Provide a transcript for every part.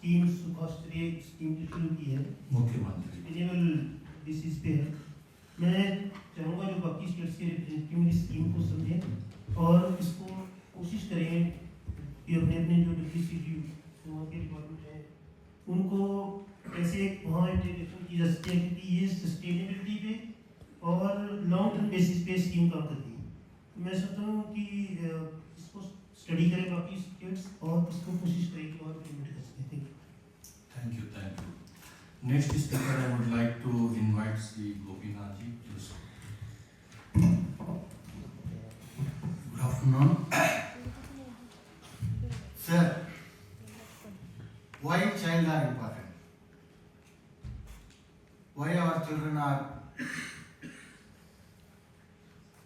Scheme सुखाश्रय scheme जो शुरू की है मुख्यमंत्री एनुअल बेसिस पे है। मैं चाहूँगा जो बाकी स्टेट्स के रिप्रेजेंटेटिव मेरी स्कीम को समझें और इसको कोशिश करें कि अपने अपने जो WCD वहाँ के डिपार्टमेंट हैं उनको ऐसे वहाँ इंटीग्रेशन की जा सकती है, क्योंकि ये सस्टेनेबिलिटी पे और लॉन्ग टर्म बेसिस पे स्कीम काम करती है। मैं सोचता हूँ कि इसको स्टडी करें बाकी स्टेट्स और इसको कोशिश करें कि और इम्प्लीमेंट कर सकें। Thank you, thank you. Next speaker, I would like to invite Sri Gopinath ji to speak. Good afternoon. Sir, why child are important? Why our children are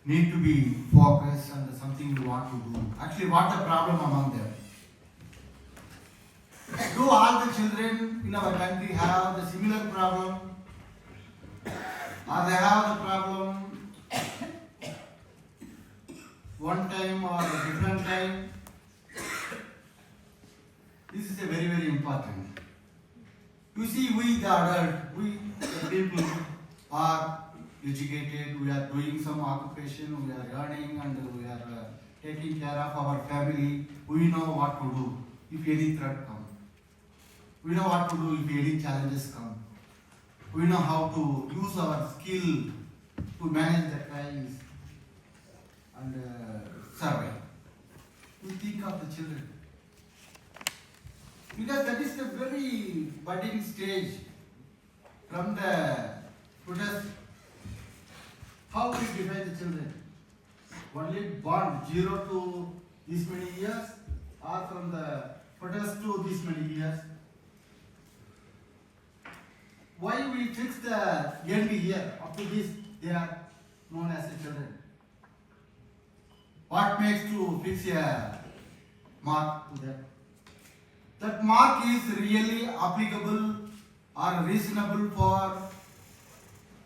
need to be focused on something we want to do? Actually, what's the problem among them? Do all the children in our country have the similar problem? Or they have the problem one time or a different time? This is a very, very important. You see, we the adult, we the people are educated, we are doing some occupation, we are earning and we are taking care of our family. We know what to do if any threat comes. We know what to do if any challenges come. We know how to use our skill to manage the crisis and survive. We think of the children. Because that is the very budding stage from the protest. How we define the children? Only born 0 to this many years, or from the protest to this many years? Why we fix the end year? Up to this, they are known as the children. What makes to fix a mark to that? That mark is really applicable or reasonable for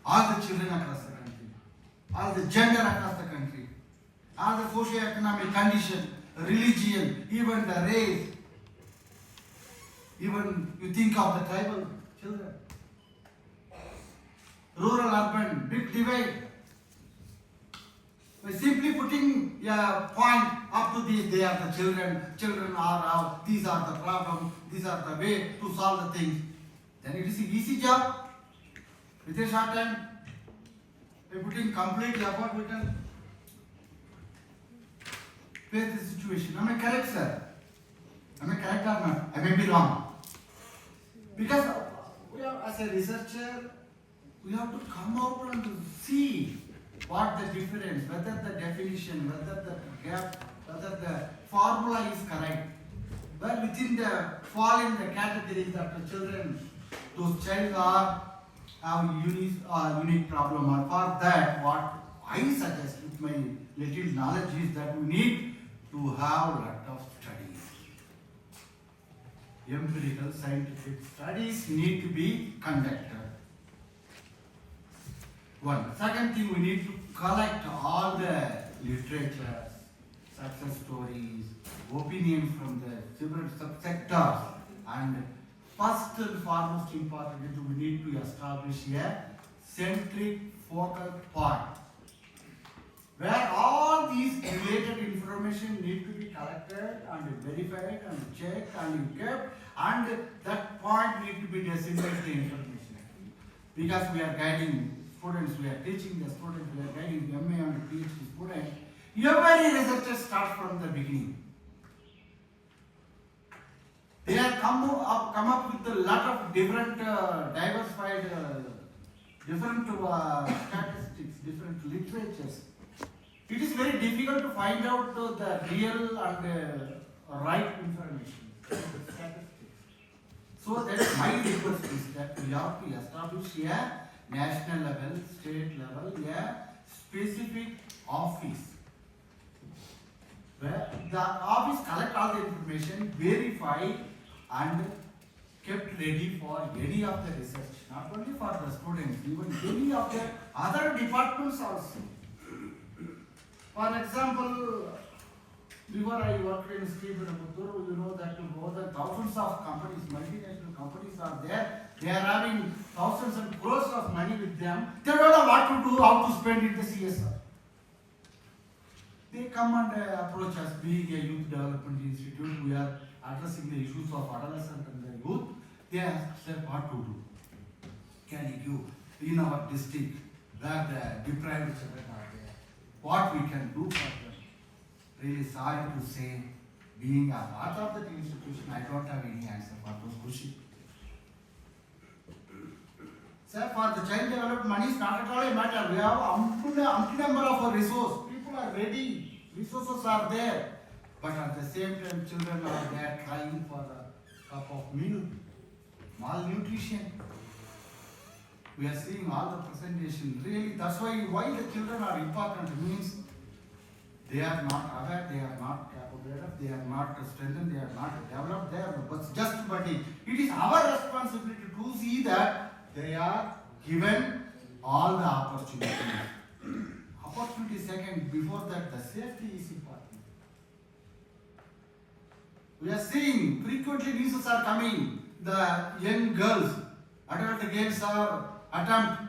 all the children across the country, all the gender across the country, all the socio-economic condition, religion, even the race, even you think of the tribal children. Rural, urban, big divide. By simply putting a point up to these, they are the children, children are out, these are the problems, these are the way to solve the things. Then it is an easy job. With a short time, by putting complete effort, we can face the situation. Am I correct, sir? Am I correct or not? I may be wrong. Because we are, as a researcher, we have to come out and see what the difference, whether the definition, whether the gap, whether the formula is correct. Well, within the fall in the categories that the children, those child are have unique problem. Or for that, what I suggest with my little knowledge is that we need to have a lot of studies. Empirical scientific studies need to be conducted. One. Second thing, we need to collect all the literature, success stories, opinions from the different subsectors, and first and foremost important, we need to establish a centric focal point where all these related information need to be collected and verified and checked and kept, and that point need to be disseminated information. Because we are guiding students, we are teaching the students, we are guiding the MA and PhD students. Every researcher starts from the beginning. They have come up with a lot of different diversified, different statistics, different literatures. It is very difficult to find out the real and right information, statistics. So that is my request is that we have to establish a national level, state level, a specific office where the office collect all the information, verify and kept ready for any of the research, not only for the students, even any of the other departments also. For example, Before I worked in Srivirampur, you know that more than thousands of companies, multinational companies are there. They are having thousands and crores of money with them. They don't know what to do, how to spend it, the CSR. They come and approach us, being a youth development institute. We are addressing the issues of adolescent and the youth. They ask said what to do. Can you give in our district where the deprived children are there, what we can do for them? Really sorry to say, being a part of that institution, I don't have any answer for those questions. Sir, for the child development, money is not at all a matter. We have umpty number of resources. People are ready. Resources are there. But at the same time, children are there trying for a cup of milk. Malnutrition. We are seeing all the presentation. Really, that's why the children are important. Means they are not aware, they are not capable enough, they are not strengthened, they are not developed, they are just body. It is our responsibility to see that they are given all the opportunities. Opportunity second, before that the safety is important. We are seeing frequently news are coming, the young girls, adult games are attempt,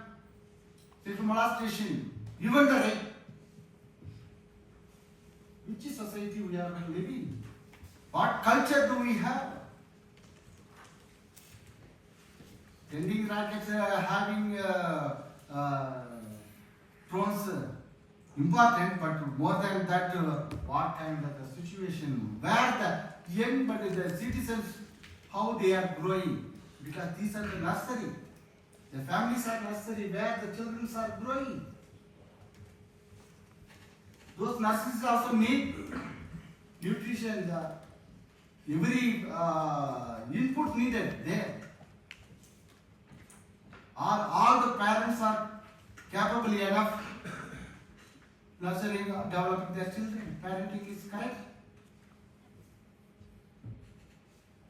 sexual molestation, even the rape. Which society we are living? What culture do we have? Tending rackets having thrones important, but more than that, what kind of a situation where the young but the citizens, how they are growing, because these are the nursery. The families are nursery where the children are growing. Those nurseries also need nutrition, every input needed there. All the parents are capable enough nurturing, developing their children. Parenting is correct.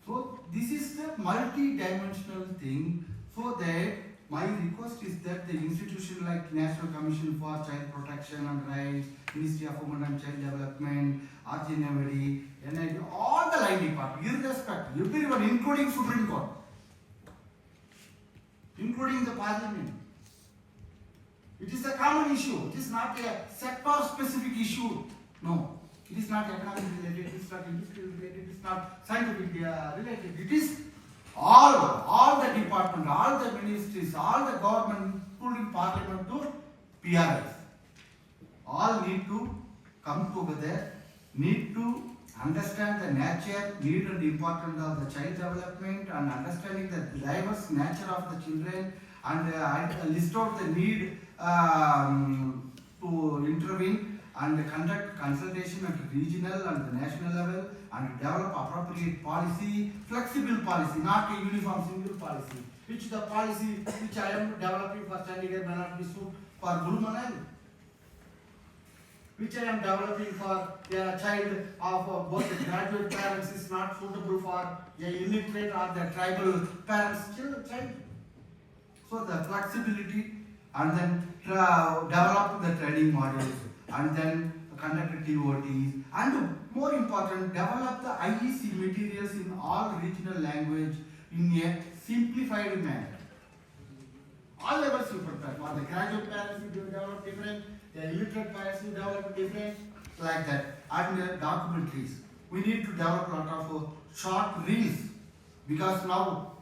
So this is the multi-dimensional thing. So that my request is that the institution like National Commission for Child Protection and Rights, Ministry of Women and Child Development, RGNMD, NIDM, all the line departments, irrespective, everyone, including Supreme Court, including the Parliament. It is a common issue. It is not a sector-specific issue. No, it is not economic related. It is not industrial related. It is not scientific related. It is all the department, all the ministries, all the government, including Parliament to PRS, all need to come together, need to understand the nature, need and importance of the child development and understanding the diverse nature of the children and list out the need to intervene and conduct consultation at regional and the national level and develop appropriate policy, flexible policy, not a uniform single policy, which the policy which I am developing for Chandigarh may not be suitable for Guru Manal, which I am developing for a child of both the graduate parents is not suitable for a illiterate or the tribal parents child. So the flexibility and then develop the training modules and then conduct TOTs and more important, develop the IEC materials in all regional language in a simplified manner. All levels you prepare. For the graduate parents you develop different, the illiterate parents you develop different, like that. And documentaries. We need to develop a lot of short reels because now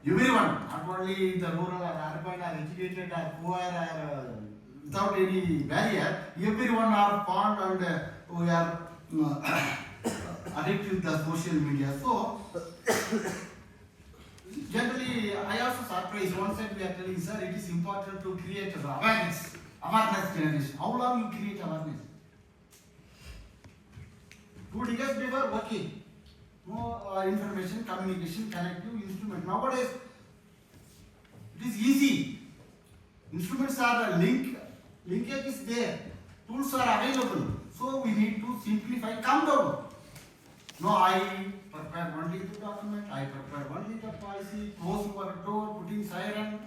everyone, not only the rural or urban or educated or poor or without any barrier, everyone are fond and we are addicted to the social media. So, generally, I also surprised. One side we are telling, sir, it is important to create awareness generation. How long you create awareness? 2 decades before, okay. No information, communication, connective instrument. Nowadays, it is easy. Instruments are linkage is there. Tools are available. So we need to simplify, calm down. No, I prepare only the document, I prepare only the policy, close your door, putting siren,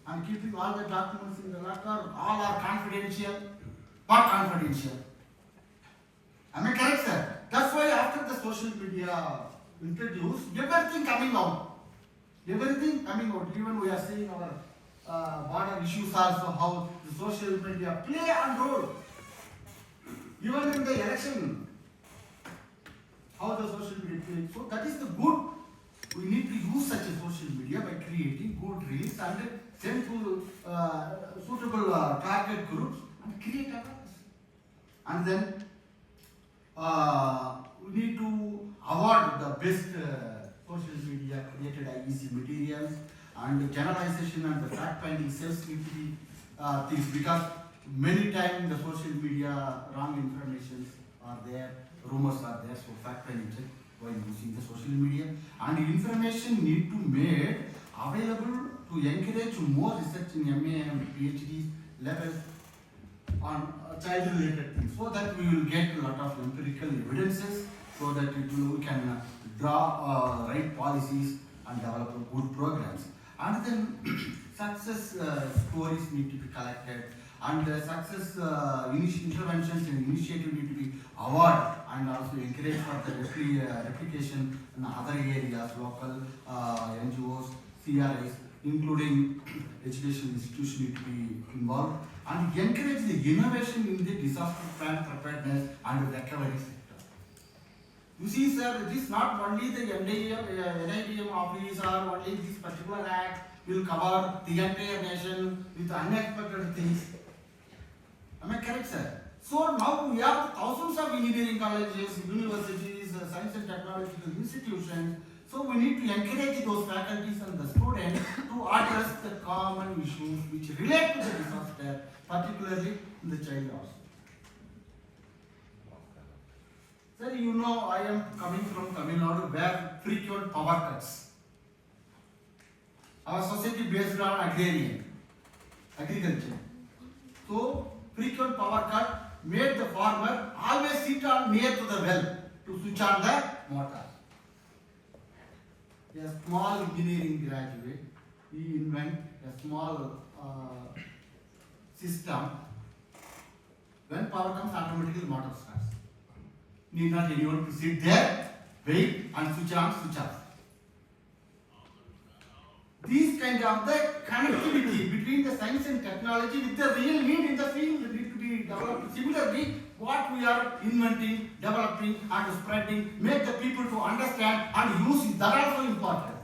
and keeping all the documents in the locker. All are confidential. What confidential? Am I correct, sir? That's why after the social media introduced, everything coming out. Everything coming out. Even we are seeing our border issues also, how the social media play a role. Even in the election, how the social media plays. So that is the good. We need to use such a social media by creating good reels and send to suitable target groups and create awareness. And then we need to award the best social media created IEC materials, and generalization and the fact finding cells need to be things, because many times the social media wrong information are there, rumors are there, so fact finding check while using the social media, and information need to made available to encourage more research in MA and PhD levels on child related things, so that we will get a lot of empirical evidences, so that we can draw right policies and develop good programs. And then success stories need to be collected, and success interventions and initiatives need to be awarded and also encouraged for the replication in other areas, local NGOs, CRIs, including education institutions need to be involved, and encourage the innovation in the disaster plan preparedness and recovery sector. You see, sir, it is not only the NIDM office or only this particular act will cover the entire nation with unexpected things. Am I correct, sir? So now we have thousands of engineering colleges, universities, science and technological institutions. So we need to encourage those faculties and the students to address the common issues which relate to the disaster, particularly in the child also. Sir, you know I am coming from Tamil Nadu where frequent power cuts. Our society based on agriculture. So frequent power cut made the farmer always sit on near to the well to switch on the motor. A small engineering graduate, he invent a small system. When power comes, automatically motor starts. Need not anyone to sit there, wait and switch on, switch off. These kind of the connectivity between the science and technology with the real need in the field need to be developed. Similarly, what we are inventing, developing and spreading, make the people to understand and use it. That also important.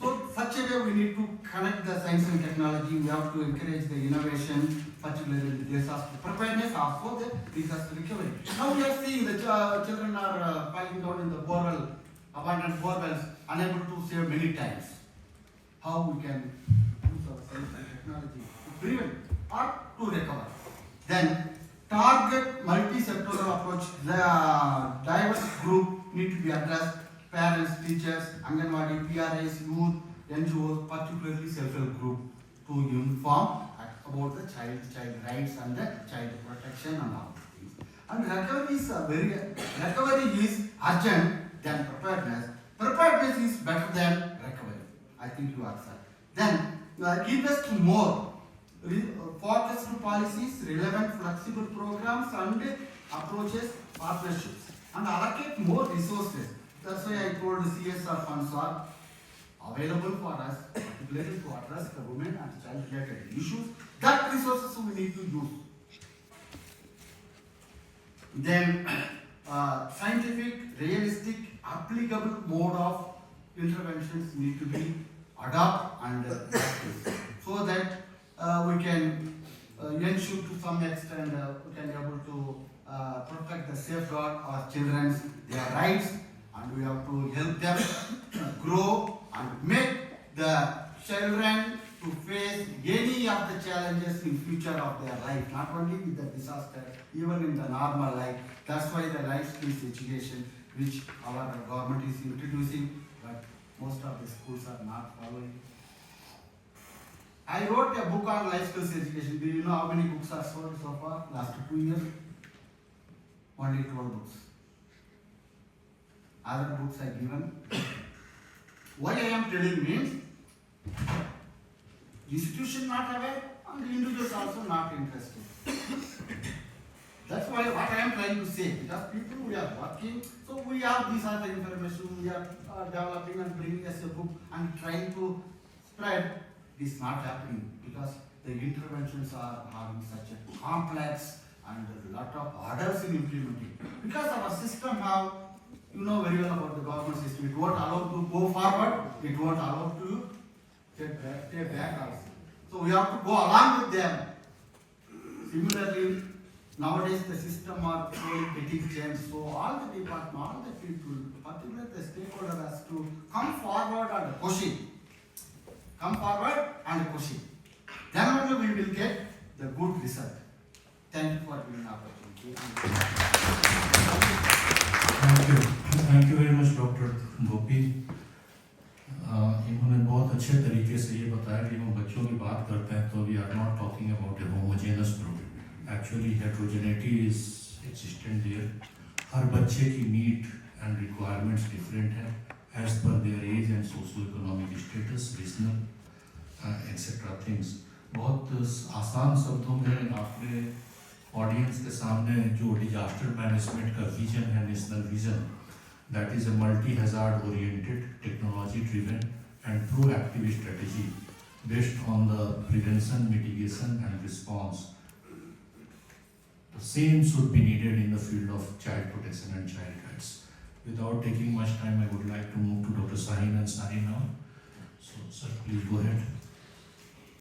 So such a way we need to connect the science and technology. We have to encourage the innovation, particularly the disaster preparedness, also the disaster recovery. Now we are seeing the children are falling down in the borewell, abandoned borewells, unable to save many times. How we can use our science and technology to prevent or to recover. Then target multi-sectoral approach. The diverse group need to be addressed. Parents, teachers, Anganwadi, PRAs, youth, NGOs, particularly self-help group, to inform about the child rights and the child protection and all these things. And recovery is urgent than preparedness. Preparedness is better than recovery. I think you accept. Then invest more. Focused policies, relevant flexible programs and approaches, partnerships, and allocate more resources. That's why I told the CSR funds are available for us, particularly to address the women and child-related issues. That resources we need to use. Then scientific, realistic, applicable mode of interventions need to be adopted and practiced, so that we can ensure to some extent we can be able to protect the safeguard our children's their rights, and we have to help them grow and make the children to face any of the challenges in future of their life, not only with the disaster, even in the normal life. That's why the life skills education, which our government is introducing, but most of the schools are not following. I wrote a book on life skills education. Do you know how many books are sold so far? Last 2 years? Only 12 books. Other books I given. Why I am telling means, institution not aware and individuals also not interested. That's why what I am trying to say, because people we are working, so we have these are the information we are developing and bringing as a book and trying to spread. This is not happening because the interventions are having such a complex and a lot of orders in implementing. Because our system have, you know very well about the government system, it won't allow to go forward, it won't allow to stay back also. So we have to go along with them. Similarly, nowadays the system are slowly getting changed, so all the department, all the people, particularly the stakeholder has to come forward and question. Come forward and question. Then only we will get the good result. Thank you for giving the opportunity. Thank you very much, Dr. Gopi. इन्होंने बहुत अच्छे तरीके से ये बताया कि हम बच्चों की बात करते हैं तो we are not talking about a homogeneous group. Actually, heterogeneity is existent there. हर बच्चे की need and requirements different हैं as per their age and socio-economic status, regional, etc. things. बहुत आसान शब्दों में आपने ऑडियंस के सामने जो डिजास्टर मैनेजमेंट का विजन है, national vision, that is a multi-hazard oriented, technology driven and proactive strategy based on the prevention, mitigation and response. The same should be needed in the field of child protection and child rights. Without taking much time, I would like to move to Dr. Sahin Ansari now. So, sir, please go ahead.